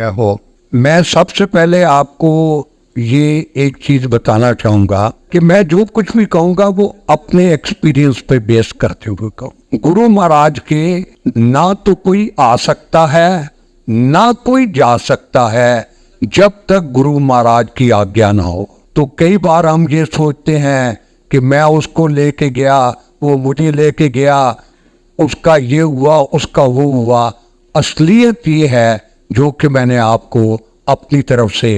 क्या हो। मैं सबसे पहले आपको ये एक चीज बताना चाहूंगा कि मैं जो कुछ भी कहूंगा वो अपने एक्सपीरियंस पे बेस करते हुए कहूँ। गुरु महाराज के ना तो कोई आ सकता है ना कोई जा सकता है जब तक गुरु महाराज की आज्ञा ना हो। तो कई बार हम ये सोचते हैं कि मैं उसको लेके गया, वो मुझे लेके गया, उसका ये हुआ, उसका वो हुआ। असलियत ये है जो कि मैंने आपको अपनी तरफ से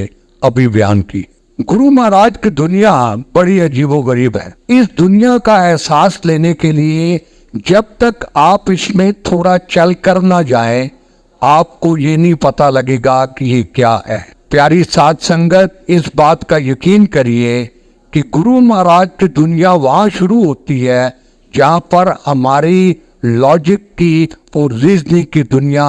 अभी बयान की। गुरु महाराज की दुनिया बड़ी अजीबोगरीब है। इस दुनिया का एहसास लेने के लिए जब तक आप इसमें थोड़ा चल कर ना जाए आपको ये नहीं पता लगेगा कि ये क्या है। प्यारी साध संगत, इस बात का यकीन करिए कि गुरु महाराज की दुनिया वहाँ शुरू होती है जहाँ पर हमारी लॉजिक की और रीजनिंग की दुनिया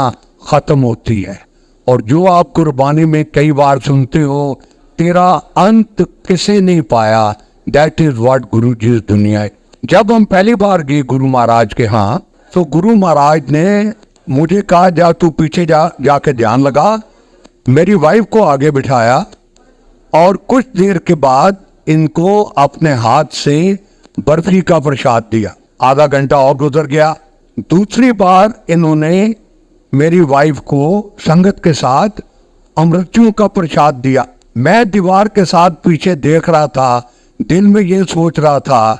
खत्म होती है। और जो आप कुर्बानी में कई बार सुनते हो, तेरा अंत किसे नहीं पाया, दैट इज व्हाट गुरु जी दुनिया है। जब हम पहली बार गए गुरु महाराज के यहाँ तो गुरु महाराज ने मुझे कहा जा तू पीछे जाके ध्यान लगा। मेरी वाइफ को आगे बिठाया और कुछ देर के बाद इनको अपने हाथ से बर्फी का प्रसाद दिया। आधा घंटा और गुजर गया। दूसरी बार इन्होंने मेरी वाइफ को संगत के साथ अमृतियों का प्रसाद दिया। मैं दीवार के साथ पीछे देख रहा था, दिल में ये सोच रहा था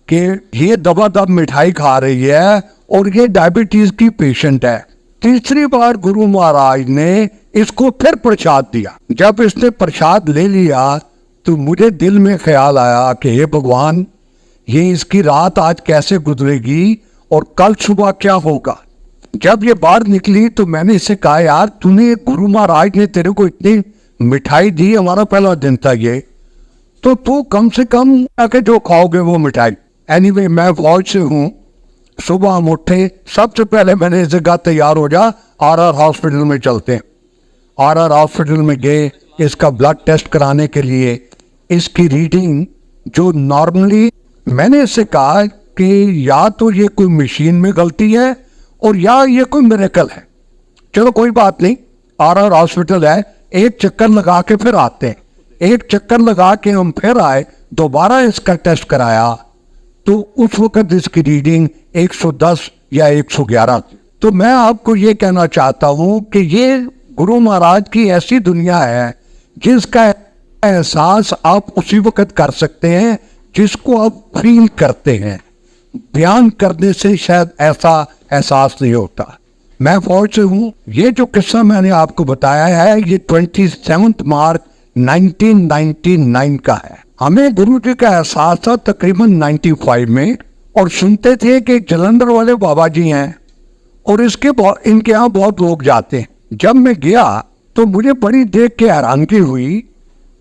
कि ये दबादब मिठाई खा रही है और ये डायबिटीज की पेशेंट है। तीसरी बार गुरु महाराज ने इसको फिर प्रसाद दिया। जब इसने प्रसाद ले लिया तो मुझे दिल में ख्याल आया कि हे भगवान, ये इसकी रात आज कैसे गुजरेगी और कल सुबह क्या होगा। जब ये बाहर निकली तो मैंने इसे कहा, यार तूने, गुरु महाराज ने तेरे को इतनी मिठाई दी, हमारा पहला दिन था ये, तो तू कम से कम आके जो खाओगे वो मिठाई। एनीवे, मैं फौज से हूँ। सुबह हम उठे, सबसे पहले मैंने इसे कहा तैयार हो जा, आर हॉस्पिटल में चलते हैं। आर हॉस्पिटल में गए इसका ब्लड टेस्ट कराने के लिए। इसकी रीडिंग जो नॉर्मली, मैंने इससे कहा कि या तो ये कोई मशीन में गलती है और या ये कोई मिरेकल है। चलो कोई बात नहीं, आर हॉस्पिटल है, एक चक्कर लगा के फिर आते हैं। एक चक्कर लगा के हम फिर आए, दोबारा इसका टेस्ट कराया तो उस वक्त इसकी रीडिंग 110 या 111। तो मैं आपको ये कहना चाहता हूँ कि ये गुरु महाराज की ऐसी दुनिया है जिसका एहसास आप उसी वक्त कर सकते हैं जिसको आप फील करते हैं। बयान करने से शायद ऐसा एहसास नहीं होता। मैं फौज से हूँ। ये जो किस्सा मैंने आपको बताया है ये 27 मार्च 1999 का है। हमें गुरु जी का एहसास था तकरीबन 95 में, और सुनते थे कि जलंधर वाले बाबा जी हैं और इनके यहाँ बहुत लोग जाते हैं। जब मैं गया तो मुझे बड़ी देख के हैरानगी हुई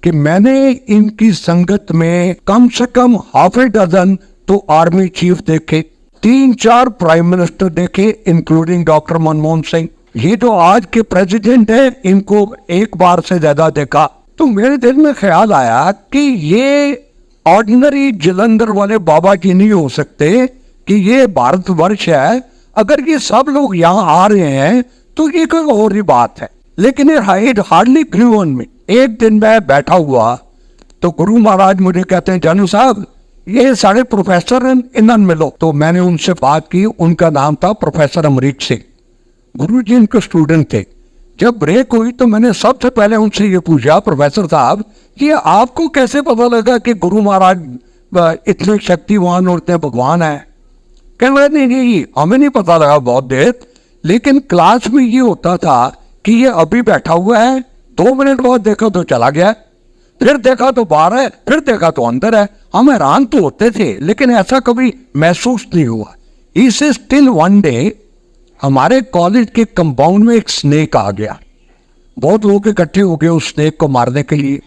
कि मैंने इनकी संगत में कम से कम हाफ ए डजन तो आर्मी चीफ देखे, 3-4 प्राइम मिनिस्टर देखे, इंक्लूडिंग डॉक्टर मनमोहन सिंह। ये जो आज के प्रेसिडेंट है इनको एक बार से ज्यादा देखा। तो मेरे दिल में ख्याल आया कि ये ऑर्डिनरी जलंधर वाले बाबा जी नहीं हो सकते, कि ये भारतवर्ष है। अगर ये सब लोग यहाँ आ रहे हैं तो ये कोई और ही बात है। लेकिन it hardly grew on me. एक दिन मैं बैठा हुआ तो गुरु महाराज मुझे कहते हैं, जानू साहब ये सारे प्रोफेसर इन्हन मिलो। तो मैंने उनसे बात की। उनका नाम था प्रोफेसर अमरीक सिंह। गुरु जी इनके स्टूडेंट थे। जब ब्रेक हुई तो मैंने सबसे पहले उनसे ये पूछा, प्रोफेसर साहब ये आपको कैसे पता लगा कि गुरु महाराज इतने शक्तिवान और इतने भगवान है। कहने लगे नहीं हमें नहीं पता लगा बहुत देर, लेकिन क्लास में ये होता था कि ये अभी बैठा हुआ है, 2 मिनट बाद देखा तो चला गया, फिर देखा तो बाहर है, फिर देखा तो अंदर है। हम हैरान तो होते थे लेकिन ऐसा कभी महसूस नहीं हुआ। इसे स्टिल वन डे हमारे कॉलेज के कंपाउंड में एक स्नेक आ गया। बहुत लोग इकट्ठे हो गए उस स्नेक को मारने के लिए।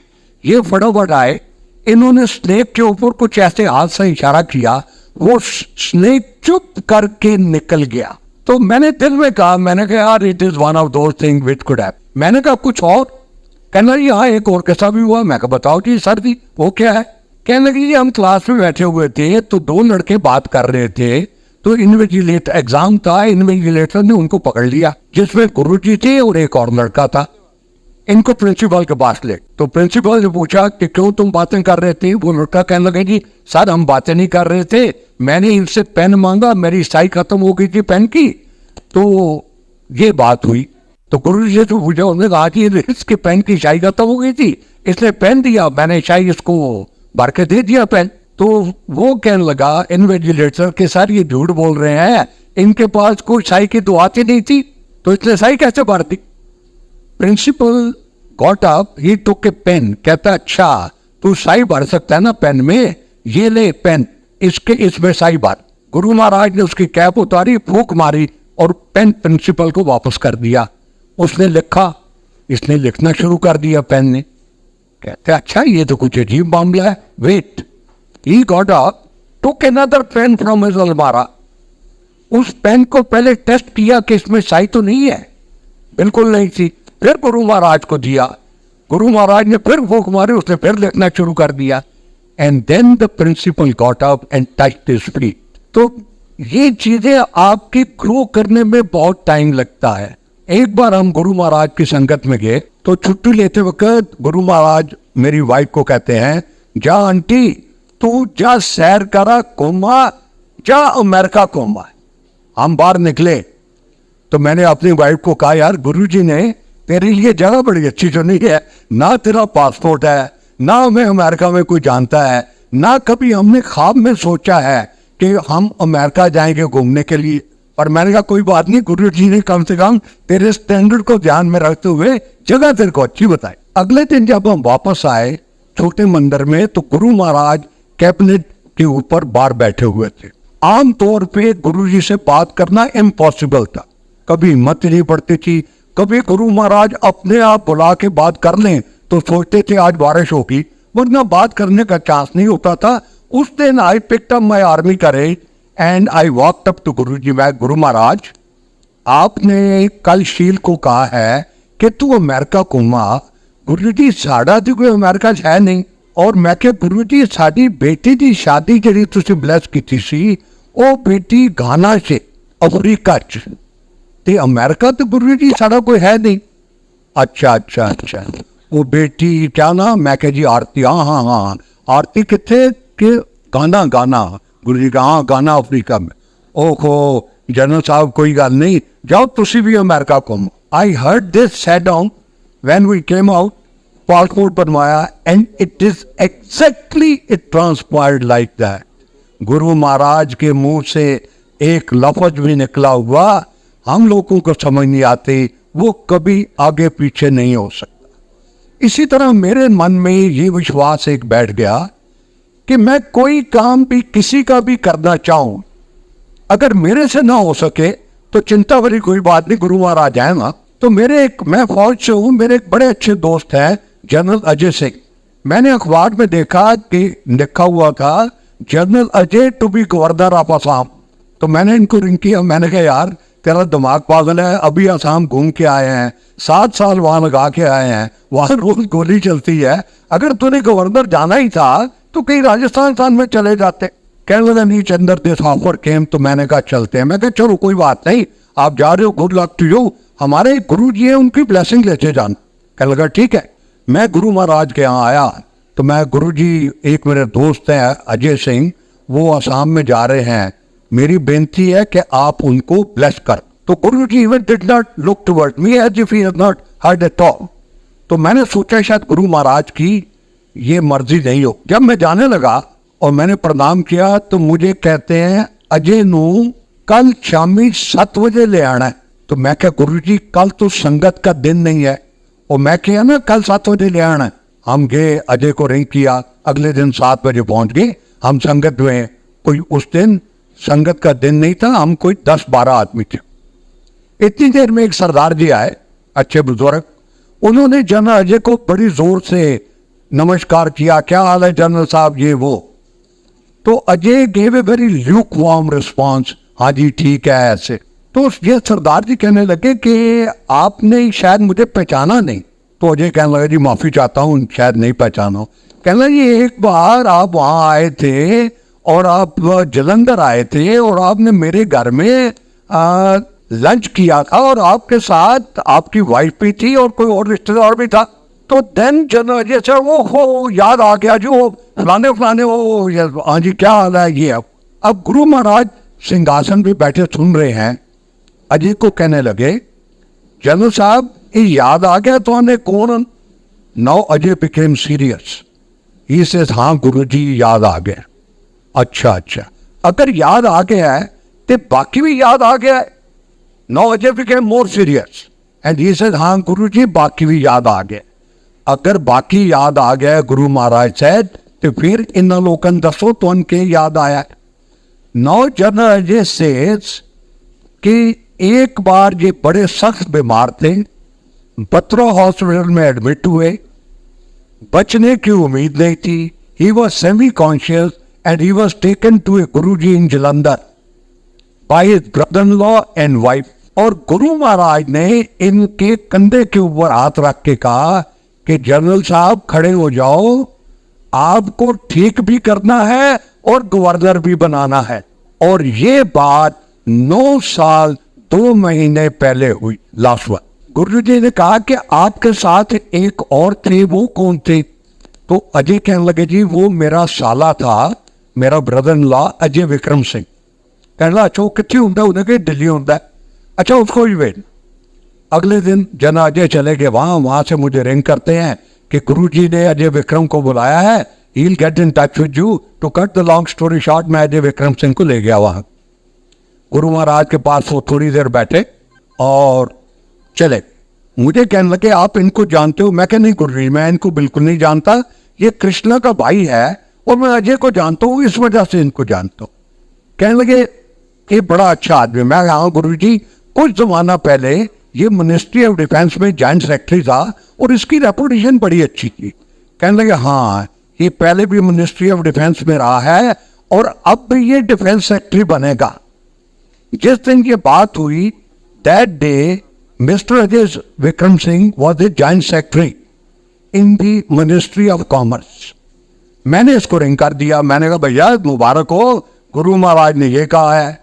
ये फटाफट आए, इन्होंने स्नेक के ऊपर कुछ ऐसे हाथ से इशारा किया, वो स्नेक चुप करके निकल गया। तो मैंने दिल में कहा, मैंने कहा यार it is one of those thing which could happen. मैंने कहा कुछ और? कहना जी हाँ एक और किस्सा भी हुआ। मैं कहा बताओ जी सर जी वो क्या है? कहने लगी जी हम क्लास में बैठे हुए थे तो 2 लड़के बात कर रहे थे, तो इन्विजिलेटर एग्जाम था, इन्विजिलेटर ने उनको पकड़ लिया जिसमें गुरु जी थे और एक और लड़का था। इनको प्रिंसिपल के पास ले। तो प्रिंसिपल ने पूछा कि क्यों तुम बातें कर रहे थे। वो लड़का कहने लगे जी सर हम बातें नहीं कर रहे थे, मैंने इनसे पेन मांगा, मेरी स्याही खत्म हो गई थी पेन की, तो ये बात हुई। तो गुरुजी से तो पूछा, उन्होंने कहा कि इसके पेन की स्याही खत्म हो गई थी, इसने पेन दिया, मैंने स्याही इसको भर के दे दिया पेन। तो वो कहने लगा इन्वेजिलेटर के सर ये झूठ बोल रहे हैं, इनके पास कोई स्याही की तो आती नहीं थी, तो इसने स्याही कैसे भर दी। प्रिंसिपल गॉट अप, ही टुक ए पेन, कहता अच्छा तू स्याही भर सकता है ना पेन में, ये ले पेन, इसमें स्याही भर। गुरु महाराज ने उसकी कैप उतारी, फूंक मारी और पेन प्रिंसिपल को वापस कर दिया। उसने लिखा, इसने लिखना शुरू कर दिया पेन ने। कहते अच्छा ये तो कुछ अजीब मामला है, wait. He got up, took another pen from his अलमारा। उस पेन को पहले टेस्ट किया कि इसमें स्याही तो नहीं है, बिल्कुल नहीं थी। फिर गुरु महाराज को दिया, गुरु महाराज ने फिर फूंक मारी, उसने फिर लिखना शुरू कर दिया। And then the principal got up and touched his feet. तो ये चीजें आपके ग्रो करने में बहुत टाइम लगता है। एक बार हम गुरु महाराज की संगत में गए, तो छुट्टी लेते वक्त गुरु महाराज मेरी वाइफ को कहते हैं, जा आंटी तू जा सैर करा घूमा, जा अमेरिका घूमा। हम बाहर निकले तो मैंने अपनी वाइफ को कहा, यार गुरुजी ने तेरे लिए जगह बड़ी अच्छी चुनी है, ना तेरा पासपोर्ट है, ना हमें अमेरिका में कोई जानता है, ना कभी हमने ख्वाब में सोचा है कि हम अमेरिका जाएंगे घूमने के लिए। पर मैंने कहा कोई बात नहीं, गुरुजी ने कम से कम तेरे स्टैंडर्ड को ध्यान में रखते हुए जगह तेरे को अच्छी बताई। अगले दिन जब हम वापस आए छोटे मंदिर में, तो गुरु महाराज कैबिनेट के ऊपर बाहर बैठे हुए थे। आमतौर पे गुरुजी से बात करना इम्पॉसिबल था, कभी हिम्मत नहीं पड़ती थी। कभी गुरु महाराज अपने आप बुला के बात कर लें तो सोचते थे आज बारिश होगी, वरना बात करने का चांस नहीं होता था। उस दिन I picked up my army courage and I walked up to Guruji. मैं, गुरु महाराज आपने कल शील को कहा है कि तू अमेरिका घूमा, गुरुजी साड़ा तो कोई अमेरिका है नहीं। और मैं क्या गुरुजी साड़ी बेटी की शादी जी तुझे ब्लैस की सी, ओ बेटी घाना से अफ्रीका च, ते अमेरिका तो गुरुजी साड़ा कोई है नहीं। अच्छा अच्छा अच्छा, वो बेटी क्या ना, मैं कह जी आरती, हाँ हाँ हाँ आरती कितने के गाना गाना, गुरुजी का हाँ गाना अफ्रीका में। ओहो जनरल साहब कोई गल नहीं, जाओ तुसी भी अमेरिका घूमो। I heard this, sat down, when we came out passport बनवाया and it is exactly it transpired like that. Guru Maharaj के मुंह से एक लफ्ज भी निकला हुआ हम लोगों को समझ नहीं आते, वो कभी आगे पीछे नहीं हो सकता। इसी तरह मेरे मन में ये विश्वास एक बैठ गया कि मैं कोई काम भी किसी का भी करना चाहूं, अगर मेरे से ना हो सके तो चिंता वाली कोई बात नहीं, गुरु महाराज आए ना। तो मैं फौज से हूं, मेरे एक बड़े अच्छे दोस्त हैं जनरल अजय सिंह। मैंने अखबार में देखा कि लिखा हुआ था general Ajay to be governor of Assam. तो मैंने इनको रिंग किया, मैंने कहा यार तेरा दिमाग पागल है, अभी आसाम घूम के आए हैं, 7 साल वहां लगा के आए हैं, वहां रोज गोली चलती है, अगर तूने गवर्नर जाना ही था तो कहीं राजस्थान में चले जाते। कहने लगा नहीं चंदर दिस ऑफर केम, तो मैंने कहा चलते हैं। मैं कहा चलो कोई बात नहीं, आप जा रहे हो, गुड लक टू यू, हमारे गुरु जी है उनकी ब्लेसिंग लेते जाना। कहने लगा ठीक है। मैं गुरु महाराज के यहाँ आया तो मैं, गुरु जी एक मेरे दोस्त हैं अजय सिंह, वो आसाम में जा रहे हैं, मेरी बेनती है कि आप उनको ब्लेस कर। तो Guru ji even did not look toward me as if he had not heard at all. तो मैंने सोचा शायद गुरु महाराज की ये मर्जी नहीं हो। जब मैं जाने लगा और मैंने प्रणाम किया तो मुझे कहते हैं अजय नू कल शामी 7 बजे ले आना है। तो मैं क्या गुरु जी कल तो संगत का दिन नहीं है, और मैं क्या ना कल 7 बजे ले आना है। हम गए, अजय को रिंग किया, अगले दिन 7 बजे पहुंच गए। हम संगत में, कोई उस दिन संगत का दिन नहीं था, हम कोई 10-12 आदमी थे। इतनी देर में एक सरदार जी आए, अच्छे बुजुर्ग, उन्होंने जनरल अजय को बड़ी जोर से नमस्कार किया, क्या हाल है जनरल साहब, ये वो। तो Ajay gave a very Luke warm response, हाँ जी ठीक है ऐसे। तो ये सरदार जी कहने लगे कि आपने शायद मुझे पहचाना नहीं। तो अजय कहने लगा जी माफी चाहता हूँ, शायद नहीं पहचाना। कहने लगे एक बार आप वहाँ आए थे और आप जलंधर आए थे और आपने मेरे घर में लंच किया था और आपके साथ आपकी वाइफ भी थी और कोई और रिश्तेदार भी था। तो देन जनरल अजय सर वो हो याद आ गया जो फलाने फलाने वो, हाँ जी क्या हाल है ये। अब गुरु महाराज सिंहासन पे बैठे सुन रहे हैं, अजय को कहने लगे जनरल साहब ये याद आ गया तो हमें कौन। Now Ajay became serious, he says हाँ गुरुजी याद आ गया। अच्छा अच्छा, अगर याद आ गया है तो बाकी भी याद आ गया है। Now Ajay became more serious and he says हाँ गुरुजी बाकी भी याद आ गया। अगर बाकी याद आ गया गुरु महाराज सेड तो फिर इन लोगन दसो तो उनके याद आया। नाउ जनरल अजय सेज कि एक बार ये बड़े सख्त बीमार थे, बत्रा हॉस्पिटल में एडमिट हुए, बचने की उम्मीद नहीं थी। He was semi conscious and he was taken to a guruji in Jalandhar by his brother in law and wife. और गुरु महाराज ने इनके कंधे के ऊपर हाथ रख के कहा कि जनरल साहब खड़े हो जाओ, आपको ठीक भी करना है और गवर्नर भी बनाना है। और ये बात 9 साल 2 महीने पहले हुई लास्ट वन। गुरु जी ने कहा कि आपके साथ एक और थे, वो कौन थे। तो अजय कहने लगे जी वो मेरा साला था, मेरा brother in law Ajay Vikram Singh. कहने लगा अच्छा वो कितने होंगे, उन्हें कहीं दिल्ली होता है। अच्छा उसको ही वेट। अगले दिन जना अजय चले गए वहां से मुझे रिंग करते हैं कि गुरुजी ने अजय विक्रम को बुलाया है, he will get in touch with you. To cut the long story short, मैं अजय विक्रम सिंह को ले गया वहां। गुरु महाराज के पास वो थोड़ी देर बैठे और चले। मुझे कहने लगे आप इनको जानते हो। मैं कह नहीं गुरुजी मैं इनको बिल्कुल नहीं जानता, ये कृष्णा का भाई है और मैं अजय को जानता हूँ, इस वजह से इनको जानता हूँ। कहने लगे ये बड़ा अच्छा आदमी। मैं हाँ गुरुजी कुछ जमाना पहले ये मिनिस्ट्री ऑफ डिफेंस में जॉइंट सेक्रेटरी था और इसकी रेपुटेशन बड़ी अच्छी थी। कहने लगे हाँ ये पहले भी मिनिस्ट्री ऑफ डिफेंस में रहा है और अब भी ये डिफेंस सेक्रेटरी बनेगा। जिस दिन ये बात हुई that day mister Ajay Vikram Singh was a joint secretary in the ministry of commerce. मैंने इसको रिंग कर दिया, मैंने कहा भैया मुबारक हो, गुरु महाराज ने ये कहा है।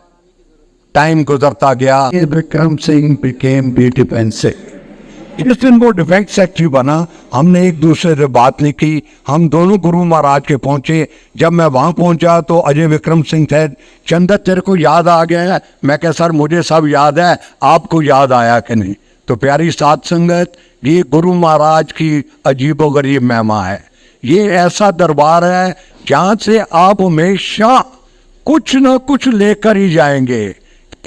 टाइम गुजरता गया, Vikram Singh became be defence secretary. जिस दिन वो डिफेंस सेक्रेटरी बना हमने एक दूसरे से बात नहीं की, हम दोनों गुरु महाराज के पहुंचे। जब मैं वहां पहुंचा तो अजय विक्रम सिंह थे चंदा तेरे को याद आ गया है। मैं कह सर मुझे सब याद है, आपको याद आया कि नहीं। तो प्यारी साध संगत ये गुरु महाराज की अजीबोगरीब महिमा है। ये ऐसा दरबार है जहां से आप हमेशा कुछ ना कुछ लेकर ही जाएंगे।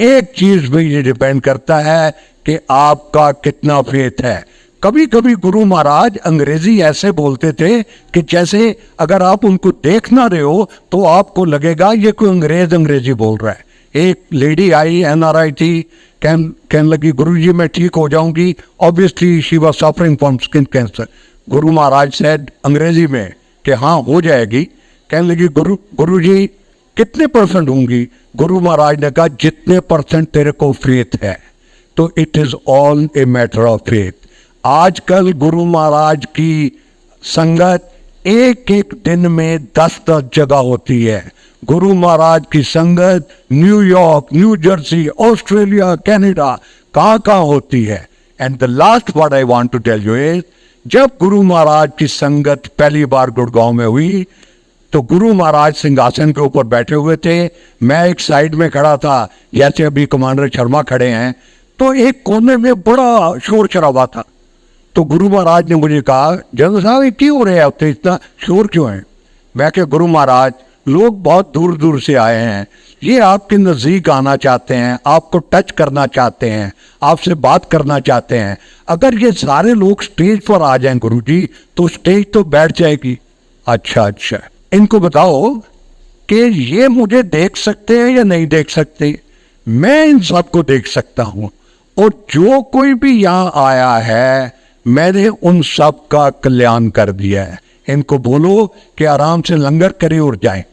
एक चीज भी ये डिपेंड करता है कि आपका कितना फेथ है। कभी कभी गुरु महाराज अंग्रेजी ऐसे बोलते थे कि जैसे अगर आप उनको देख ना रहे हो तो आपको लगेगा ये कोई अंग्रेजी बोल रहा है। एक लेडी आई NRI थी, कहने लगी गुरुजी मैं ठीक हो जाऊंगी। Obviously she was suffering from skin cancer. Guru Maharaj said अंग्रेजी में कि हाँ हो जाएगी। कहने लगी गुरुजी कितने % होंगी। गुरु महाराज ने कहा जितने % तेरे को फेथ है। तो it is all a matter of faith. आजकल गुरु महाराज की संगत एक एक दिन में 10-10 जगह होती है। गुरु महाराज की संगत New York, New Jersey, Australia, Canada कहाँ होती है। And the last what I want to tell you is जब गुरु महाराज की संगत पहली बार गुड़गांव में हुई तो गुरु महाराज सिंहासन के ऊपर बैठे हुए थे, मैं एक साइड में खड़ा था जैसे अभी कमांडर शर्मा खड़े हैं। तो एक कोने में बड़ा शोर शराबा था। तो गुरु महाराज ने मुझे कहा जनरल साहब ये क्यों हो रहे हैं, इतना शोर क्यों है। मैं क्या गुरु महाराज लोग बहुत दूर दूर से आए हैं, ये आपके नज़दीक आना चाहते हैं, आपको टच करना चाहते हैं, आपसे बात करना चाहते हैं। अगर ये सारे लोग स्टेज पर आ जाएं गुरुजी तो स्टेज तो बैठ जाएगी। अच्छा इनको बताओ कि ये मुझे देख सकते हैं या नहीं देख सकते। मैं इन सबको देख सकता हूं और जो कोई भी यहां आया है मैंने उन सब का कल्याण कर दिया है। इनको बोलो कि आराम से लंगर करे और जाएं।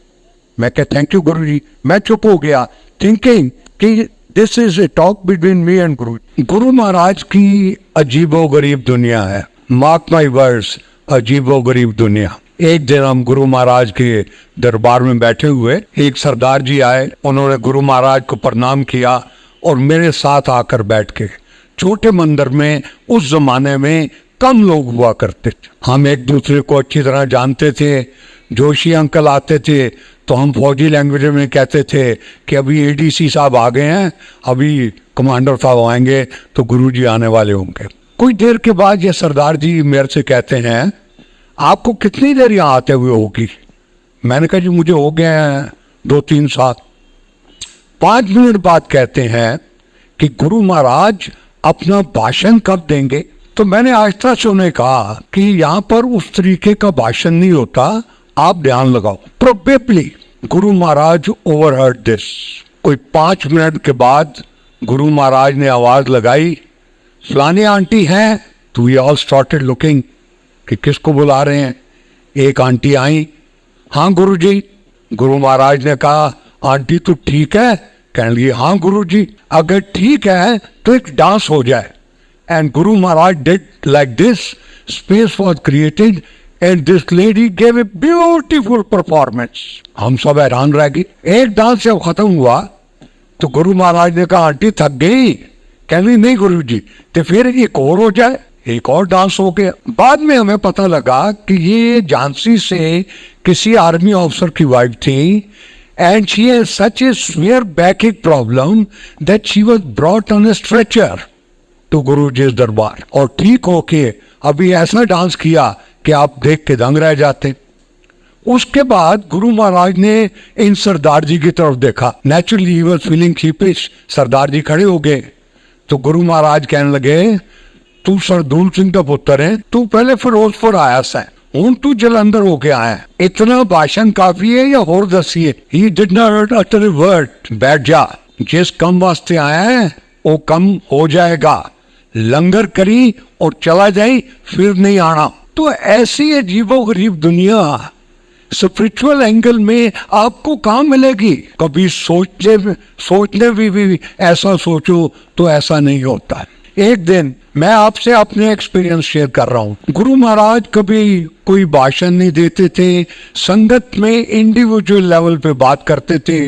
मैं कह थैंक यू गुरुजी। मैं चुप हो गया थिंकिंग कि this is a talk between me and गुरु। गुरु महाराज की अजीबोगरीब दुनिया है। मार्क माई वर्ड्स, अजीबोगरीब दुनिया। एक दिन हम गुरु महाराज के दरबार में बैठे हुए, एक सरदार जी आए, उन्होंने गुरु महाराज को प्रणाम किया और मेरे साथ आकर बैठ के। छोटे मंदिर में उस जमाने में कम लोग हुआ करते थे, हम एक दूसरे को अच्छी तरह जानते थे। जोशी अंकल आते थे तो हम फौजी लैंग्वेज में कहते थे कि अभी एडीसी साहब आ गए हैं, अभी कमांडर साहब आएंगे तो गुरुजी आने वाले होंगे। कुछ देर के बाद ये सरदार जी मेरे से कहते हैं, आपको कितनी देर यहाँ आते हुए होगी? मैंने कहा जी मुझे हो गए हैं 2-3 साल। 5 मिनट बाद कहते हैं कि गुरु महाराज अपना भाषण कब देंगे? तो मैंने आहिस्ता से उन्हें कहा कि यहाँ पर उस तरीके का भाषण नहीं होता, आप ध्यान लगाओ। Probably Guru Maharaj overheard this. कोई 5 मिनट के बाद गुरु महाराज ने आवाज लगाई, फलानी आंटी हैं? तो वी ऑल स्टार्टेड लुकिंग कि किसको बुला रहे हैं। एक आंटी आई, हाँ गुरुजी। गुरु महाराज ने कहा, आंटी तू ठीक है? कहने लगी, हाँ गुरुजी, अगर ठीक है तो एक डांस हो जाए। And Guru Maharaj did like this, space was created and this lady gave a beautiful performance. हम सब हैरान रह गए। एक डांस जब खत्म हुआ तो गुरु महाराज ने कहा, आंटी थक गई? कहनी नहीं गुरुजी, तो फिर एक और हो जाए। एक और डांस हो गया। बाद में हमें पता लगा कि ये झांसी से किसी आर्मी ऑफिसर की वाइफ थी and she has such a severe backache problem that she was brought on a stretcher to Guruji's darbar. और ठीक होके अभी ऐसा डांस किया कि आप देख के दंग रह जाते। उसके बाद गुरु महाराज ने इन सरदार जी की तरफ देखा। Naturally he was feeling sheepish. Sardar ji खड़े हो गए तो गुरु महाराज कहने लगे, तू सरदूल सिंह का पुत्र है, तू पहले फिरोजपुर आया सा, हूं तू जलंधर होके आया, इतना भाषण काफी है या और दसिए? He did not utter a word. बैठ जा, जिस कम वास्ते आया है वो कम हो जाएगा। लंगर करी और चला जाई, फिर नहीं आना। तो ऐसी अजीबो गरीब दुनिया स्पिरिचुअल एंगल में आपको कहाँ मिलेगी? कभी सोचने भी ऐसा सोचो तो ऐसा नहीं होता। एक दिन मैं आपसे अपने एक्सपीरियंस शेयर कर रहा हूँ। गुरु महाराज कभी कोई भाषण नहीं देते थे, संगत में इंडिविजुअल लेवल पे बात करते थे।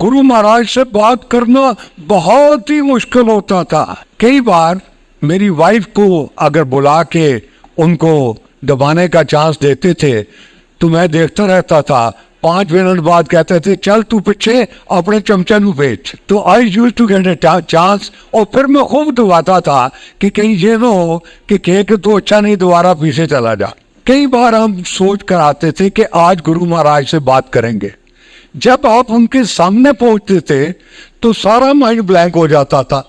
गुरु महाराज से बात करना बहुत ही मुश्किल होता था। कई बार मेरी वाइफ को अगर बुला के उनको दबाने का चांस देते थे तो मैं देखता रहता था। 5 मिनट बाद कहते थे, चल तू पीछे अपने चमचे नू बेच। तो I used to get a chance और फिर मैं खूब दबाता था कि कहीं ये ना हो कि कह के तो अच्छा नहीं, दोबारा पीछे चला जा। कई बार हम सोच कर आते थे कि आज गुरु महाराज से बात करेंगे। जब आप उनके सामने पहुंचते थे तो सारा माइंड ब्लैंक हो जाता था,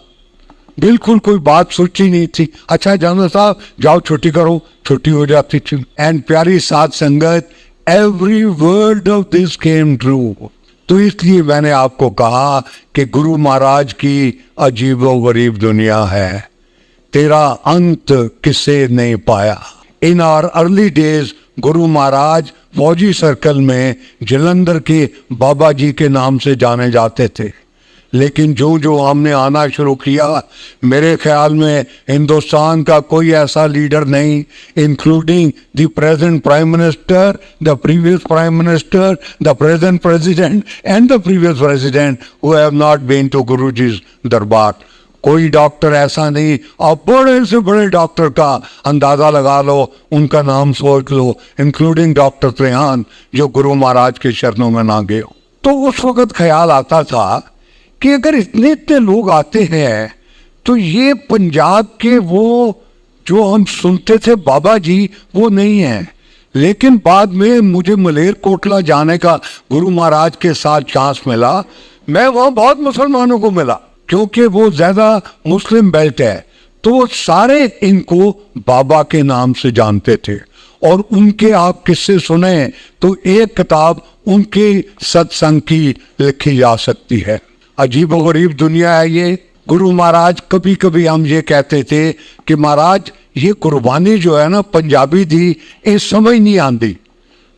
बिल्कुल कोई बात सोची नहीं थी। अच्छा जानना साहब जाओ छुट्टी करो, छुट्टी हो जाती थी। एंड प्यारी साथ संगत, every word of this came true. तो इसलिए मैंने आपको कहा कि गुरु महाराज की अजीबो गरीब दुनिया है, तेरा अंत किसे नहीं पाया। In our early days Guru Maharaj फौजी सर्कल में जलंधर के बाबा जी के नाम से जाने जाते थे। लेकिन जो जो हमने आना शुरू किया, मेरे ख्याल में हिंदुस्तान का कोई ऐसा लीडर नहीं, including the present prime minister, the previous prime minister, the present president and the previous president who have not been to Guruji's darbar. कोई डॉक्टर ऐसा नहीं, आप बड़े से बड़े डॉक्टर का अंदाजा लगा लो, उनका नाम सोच लो, इंक्लूडिंग डॉक्टर त्रेहान, जो गुरु महाराज के शरणों में ना गए। तो उस वक्त ख्याल आता था कि अगर इतने इतने लोग आते हैं तो ये पंजाब के वो जो हम सुनते थे बाबा जी वो नहीं है। लेकिन बाद में मुझे मलेरकोटला जाने का गुरु महाराज के साथ चांस मिला। मैं वहाँ बहुत मुसलमानों को मिला क्योंकि वो ज़्यादा मुस्लिम बेल्ट है, तो वो सारे इनको बाबा के नाम से जानते थे। और उनके आप किस्से सुने तो एक किताब उनके सत्संग की लिखी जा सकती है। अजीब व गरीब दुनिया है ये। गुरु महाराज कभी कभी हम ये कहते थे कि महाराज ये कुर्बानी जो है ना पंजाबी दी, ये समझ नहीं आती।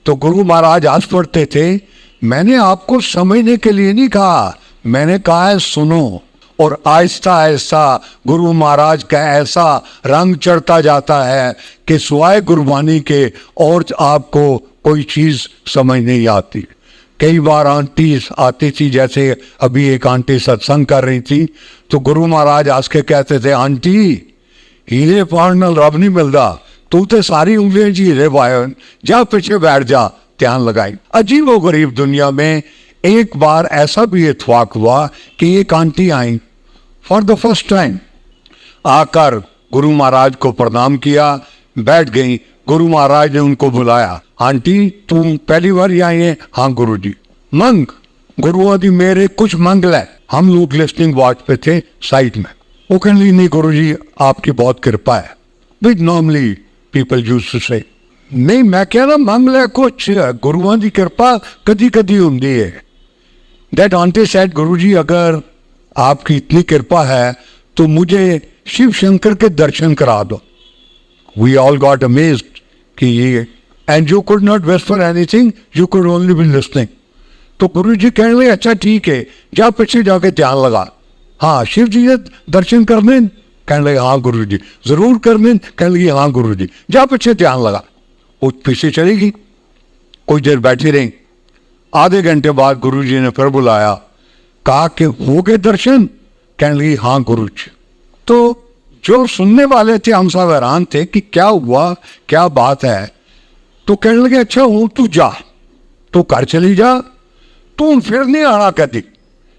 तो गुरु महाराज हंस पड़ते थे। मैंने आपको समझने के लिए नहीं कहा, मैंने कहा है सुनो। और आहिस्ता आहिस्ता गुरु महाराज का ऐसा रंग चढ़ता जाता है कि सिवाय कुर्बानी के और आपको कोई चीज़ समझ नहीं आती। कई बार आंटी आती थी, जैसे अभी एक आंटी सत्संग कर रही थी, तो गुरु महाराज हंस के कहते थे, आंटी हीरे पाण नाल रब नहीं मिलता, तू तो सारी उंगलियां च हीरे पाए, जा पीछे बैठ जा, ध्यान लगाई। अजीब व गरीब दुनिया में एक बार ऐसा भी इत्तेफाक हुआ कि एक aunty I for the first time, आकर गुरु महाराज को प्रणाम किया, बैठ गई। गुरु महाराज ने उनको बुलाया, आंटी तुम पहली बार आई है? हाँ गुरु जी। मंग गुरु आदि मेरे कुछ मंग ले। हम लोग लिस्टिंग वॉच पे थे साइड में। वो कहने नहीं गुरु जी आपकी बहुत कृपा है, which normally people use to say. नहीं मैं कह रहा मंग ले कुछ, गुरुओं की कृपा कदी कदी होंगी है। दैट आंटी सेड, गुरु जी अगर आपकी इतनी कृपा है तो मुझे शिव शंकर के दर्शन करा दो। वी ऑल गॉट अमेज्ड कि ये, and you could not wish for anything, you could only be listening. तो गुरु जी कहने लगे अच्छा ठीक है, जा पीछे जाके ध्यान लगा। हाँ शिव जी के दर्शन करने? कहने लगे हाँ गुरु जी। जरूर करने? कहने लगे हाँ गुरु जी। जा पीछे ध्यान लगा। वो पीछे चली गई, कुछ देर बैठी रही। आधे घंटे बाद गुरु जी ने फिर बुलाया, कहा कि हो गए दर्शन? कहने लगी हाँ गुरु जी। तो जो सुनने वाले थे हम सब हैरान थे कि क्या हुआ, क्या बात है। तो कहने लगे अच्छा हूं, तू जा, तू घर चली जा, तू फिर नहीं आना कदी,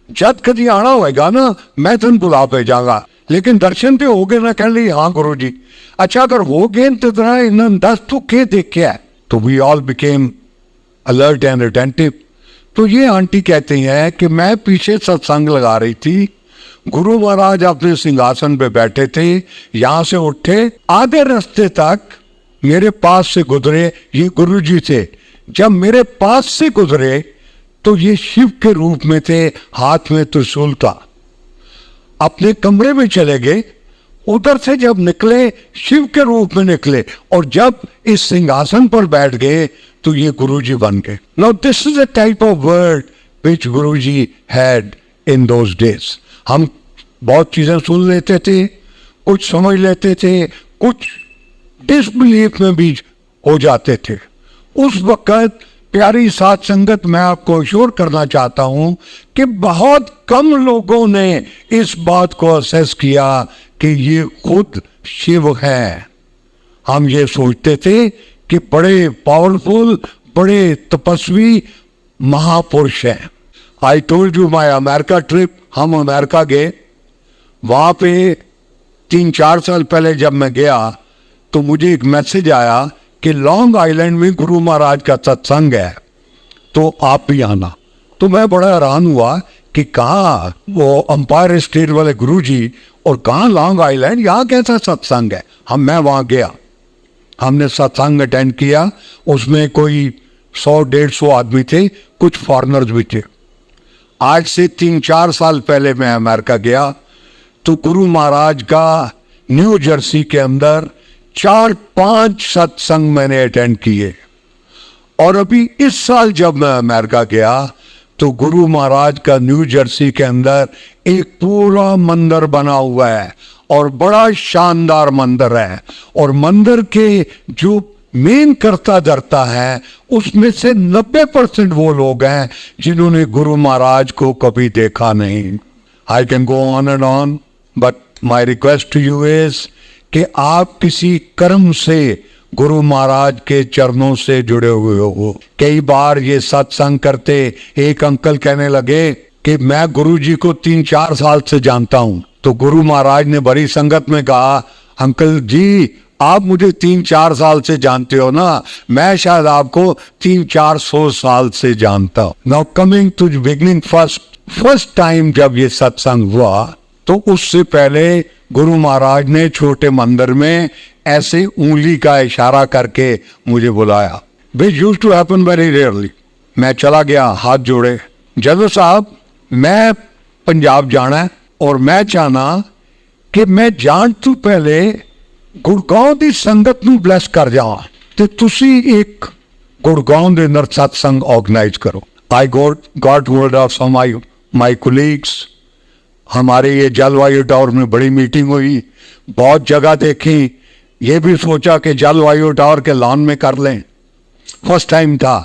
जब कदी आना होएगा ना मैं तेन बुला भेजागा, लेकिन दर्शन तो हो गए ना? कहने लगे हाँ गुरु जी। अच्छा अगर हो गए तो तेरा इन्होंने दस तू क्या देखा है? तो we all became alert and attentive. तो ये आंटी कहती हैं कि मैं पीछे सत्संग लगा रही थी, गुरु महाराज अपने सिंहासन पे बैठे थे, यहां से उठे, आधे रास्ते तक मेरे पास से गुजरे, ये गुरु जी थे। जब मेरे पास से गुजरे तो ये शिव के रूप में थे, हाथ में त्रिशूल था। अपने कमरे में चले गए, उधर से जब निकले शिव के रूप में निकले, और जब इस सिंहासन पर बैठ गए तो ये गुरु जी बन गए। Now this is a type of word which Guru ji had in those days. हम बहुत चीजें सुन लेते थे, कुछ समझ लेते थे, कुछ डिसबिलीफ में भी हो जाते थे। उस वक्त प्यारी साथ संगत, मैं आपको अश्योर करना चाहता हूं कि बहुत कम लोगों ने इस बात को असेस किया कि ये खुद शिव है। हम ये सोचते थे कि बड़े पावरफुल, बड़े तपस्वी महापुरुष हैं। I told you my America trip, हम अमेरिका गए। वहाँ पे 3-4 साल पहले जब मैं गया तो मुझे एक मैसेज आया कि लॉन्ग आइलैंड में गुरु महाराज का सत्संग है, तो आप भी आना। तो मैं बड़ा हैरान हुआ कि कहाँ वो अंपायर स्टेट वाले गुरु जी और कहाँ लॉन्ग आइलैंड, यहाँ कैसा सत्संग है। मैं वहाँ गया, हमने सत्संग अटेंड किया। उसमें कोई 100-150 आदमी थे, कुछ फॉरेनर्स भी थे। आज से 3-4 साल पहले मैं अमेरिका गया तो गुरु महाराज का न्यू जर्सी के अंदर 4-5 सत्संग मैंने अटेंड किए। और अभी इस साल जब मैं अमेरिका गया तो गुरु महाराज का न्यू जर्सी के अंदर एक पूरा मंदिर बना हुआ है, और बड़ा शानदार मंदिर है। और मंदिर के जो मेन करता धरता है उसमें से 90% वो लोग हैं जिन्होंने गुरु महाराज को कभी देखा नहीं। I can go on and on, but my request to you is कि आप किसी कर्म से गुरु महाराज के चरणों से जुड़े हुए हो। कई बार ये सत्संग करते एक अंकल कहने लगे कि मैं गुरु जी को 3-4 साल से जानता हूं। तो गुरु महाराज ने बड़ी संगत में कहा, अंकल जी आप मुझे 3-4 साल से जानते हो ना, मैं शायद आपको 300-400 साल से जानता हूं। Now coming to beginning, first time जब ये सत्संग हुआ तो उससे पहले गुरु महाराज ने छोटे मंदिर में ऐसे उंगली का इशारा करके मुझे बुलाया। Which used to happen very rarely. मैं चला गया, हाथ जोड़े, जदों साहब मैं पंजाब जाना है और मैं चाहना कि मैं जान तो पहले गुड़गांव की संगत नूं ब्लैस कर जावां ते तुसी एक गुड़गांव दे अंदर सत्संग ऑर्गेनाइज करो। I got word of some my colleagues. हमारे ये जलवायु टावर में बड़ी मीटिंग हुई, बहुत जगह देखी, ये भी सोचा कि जलवायु टावर के लॉन में कर लें। फर्स्ट टाइम था,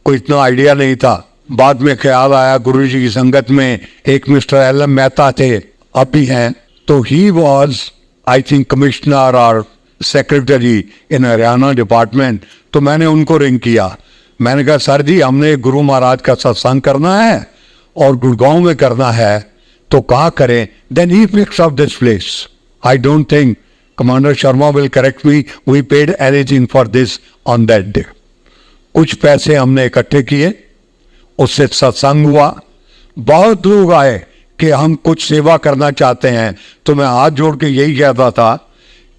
कोई इतना आइडिया नहीं था। बाद में ख्याल आया गुरु जी की संगत में एक मिस्टर एल एम मेहता थे, अभी हैं, तो he was I think commissioner और सेक्रेटरी इन हरियाणा डिपार्टमेंट। तो मैंने उनको रिंग किया, मैंने कहा सर जी हमने गुरु महाराज का सत्संग करना है और गुड़गांव में करना है, तो कहाँ करें? Then he fix of this place. I don't think commander Sharma will correct me, we paid anything for this on that day. कुछ पैसे हमने इकट्ठे किए, उससे सत्संग हुआ, बहुत लोग आए कि हम कुछ सेवा करना चाहते हैं। तो मैं हाथ जोड़ के यही कहता था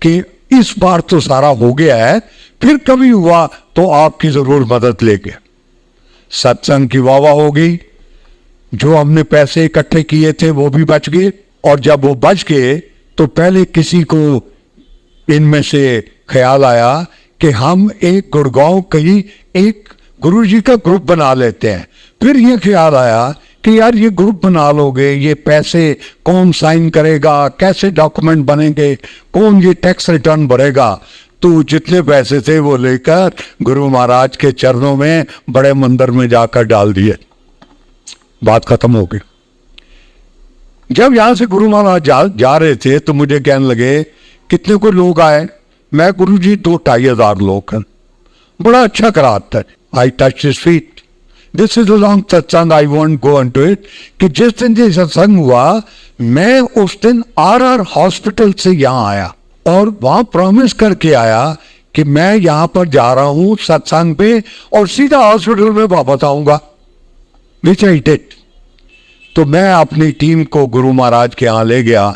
कि इस बार तो सारा हो गया है, फिर कभी हुआ तो आपकी जरूर मदद लेंगे। सत्संग की वाह हो गई, जो हमने पैसे इकट्ठे किए थे वो भी बच गए, और जब वो बच गए तो पहले किसी को इनमें से ख्याल आया कि हम एक गुड़गांव कहीं एक गुरुजी का ग्रुप बना लेते हैं। फिर ये ख्याल आया कि यार ये ग्रुप बना लोगे, ये पैसे कौन साइन करेगा, कैसे डॉक्यूमेंट बनेंगे, कौन ये टैक्स रिटर्न भरेगा? तो जितने पैसे थे वो लेकर गुरु महाराज के चरणों में बड़े मंदिर में जाकर डाल दिए, बात खत्म हो गई। जब यहां से गुरु महाराज जा रहे थे तो मुझे कहने लगे कितने को लोग आए? मैं गुरुजी 2-2,500 लोग हैं, बड़ा अच्छा कराता है। I touch his feet, this is a long satsang, I won't go into it. कि जिस दिन ये सत्संग हुआ, मैं उस दिन RR हॉस्पिटल से यहाँ आया और वहां प्रॉमिस करके आया कि मैं यहाँ पर जा रहा हूं सत्संग पे और सीधा हॉस्पिटल में वापस आऊंगा, विच आई डिड। तो मैं अपनी टीम को गुरु महाराज के यहाँ ले गया।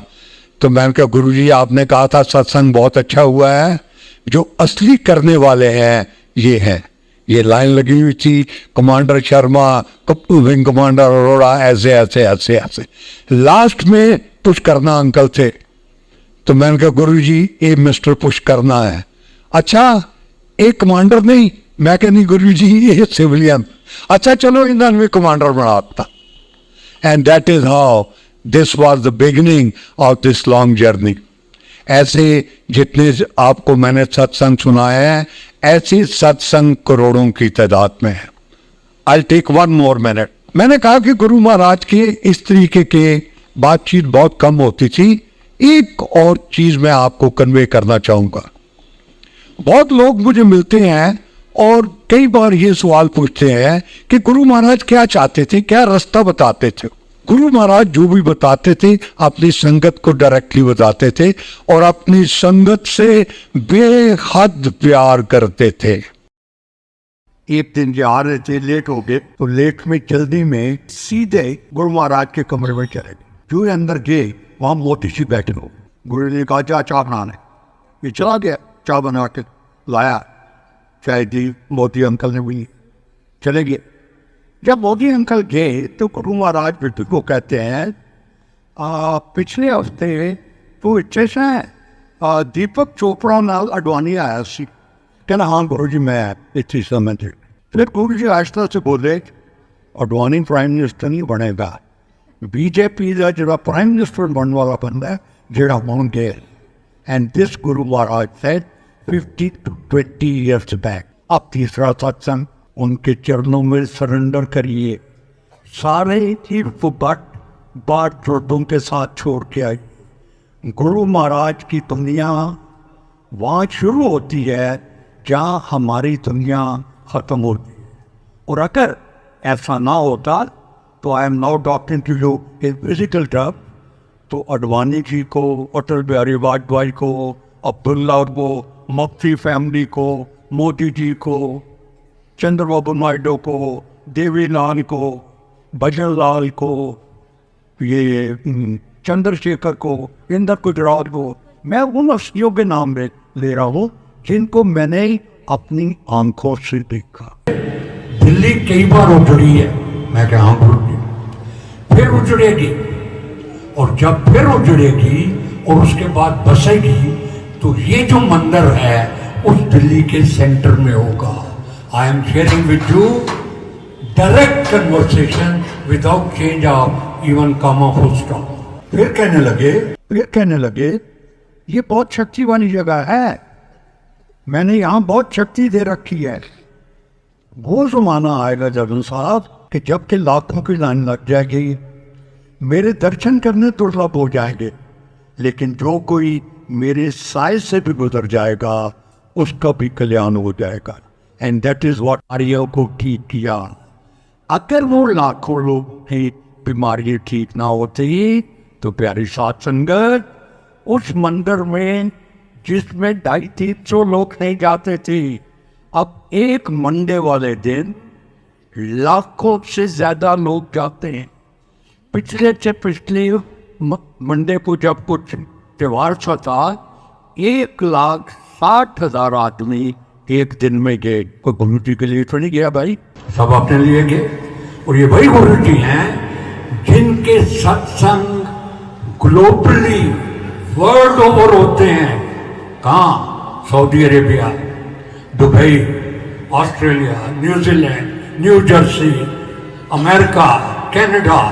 तो मैंने कहा गुरुजी आपने कहा था सत्संग बहुत अच्छा हुआ है, जो असली करने वाले हैं ये हैं। ये लाइन लगी हुई थी, commander Sharma, wing commander Arora, ऐसे ऐसे ऐसे ऐसे। लास्ट में पुश करना अंकल थे। तो मैंने कहा गुरुजी ये मिस्टर पुश करना है। अच्छा एक कमांडर नहीं? मैं कह नहीं गुरुजी ये सिविलियन। अच्छा चलो इन्हें भी कमांडर बनाता। And that is how this was the beginning of this long journey. ऐसे जितने आपको मैंने सत्संग सुनाए हैं, ऐसी सत्संग करोड़ों की तादाद में है। I take 1 more minute। मैंने कहा कि गुरु महाराज के इस तरीके के बातचीत बहुत कम होती थी। एक और चीज मैं आपको कन्वे करना चाहूंगा। बहुत लोग मुझे मिलते हैं और कई बार ये सवाल पूछते हैं कि गुरु महाराज क्या चाहते थे, क्या रास्ता बताते थे? गुरु महाराज जो भी बताते थे अपनी संगत को डायरेक्टली बताते थे और अपनी संगत से बेहद प्यार करते थे। एक दिन जा रहे थे, लेट हो गए, तो लेट में जल्दी में सीधे गुरु महाराज के कमरे में चले गए। जो अंदर गए वहां मोती सी बैठे हो। गुरु ने कहा चाय बनाने, ये चला गया, चाय बना के लाया, चाय दी, मोती अंकल ने भी चले गए। जब मोदी अंकल गए तो गुरु महाराज बिट्टू को कहते हैं पिछले हफ्ते तो इच्छे से दीपक चोपड़ा नाल अडवाणी आया सी। कहना हाँ गुरु जी मैं इतनी समझ। फिर गुरु जी आस्था से बोले अडवाणी प्राइम मिनिस्टर नहीं बनेगा, बीजेपी का जो प्राइम मिनिस्टर बनने वाला बंदा है जेड़ा होन गए। And this Guru Maharaj said 50 to 20 years back. अब तीसरा सत्संग उनके चरणों में सरेंडर करिए, सारे ही बाट छोटों के साथ छोड़ के आए। गुरु महाराज की दुनिया वहाँ शुरू होती है जहाँ हमारी दुनिया ख़त्म होती है। और अगर ऐसा ना होता तो I am now talking to you in physical term, तो अडवाणी जी को, अटल बिहारी वाजपेयी को, अब्दुल्ला को, मक्ती फैमिली को, मोदी जी को, चंद्रबाबू नायडू को, देवीलाल को, भजनलाल को, ये चंद्रशेखर को, इंदर गुजरात को, मैं उन हस्तियों के नाम ले रहा हूँ जिनको मैंने अपनी आंखों से देखा। दिल्ली कई बार उजड़ी है, मैं क्या हाँ उजड़ी, फिर उजड़ेगी, और जब फिर उजड़ेगी और उसके बाद बसेगी तो ये जो मंदिर है उस दिल्ली के सेंटर में होगा। I am sharing with you direct conversation without change of even comma full stop। फिर कहने लगे ये बहुत शक्ति वाली जगह है, मैंने यहाँ बहुत शक्ति दे रखी है। वो जमाना आएगा जगन साहब कि जब के लाखों की लाइन लग जाएगी, मेरे दर्शन करने दुर्लभ हो जाएंगे, लेकिन जो कोई मेरे साय से भी गुजर जाएगा उसका भी कल्याण हो जाएगा। एंड दैट इज व्हाट आर्यों को ठीक किया। अगर वो लाखों लोग की बीमारी ठीक ना होती तो प्यारी साध संगत उस मंदिर में जिसमें 250-300 लोग नहीं जाते थे, अब एक मंडे वाले दिन लाखों से ज्यादा लोग जाते हैं। पिछले से पिछले मंडे को जब कुछ त्योहार था 1,60,000 आदमी एक दिन में गए। कोई गुरु जी के लिए तो नहीं गया भाई, सब अपने लिए गए। और ये वही गुरु जी हैं जिनके सत्संग ग्लोबली वर्ल्ड ओवर होते हैं। कहाँ? Saudi Arabia, Dubai, Australia, New Zealand, new Jersey, America, Canada.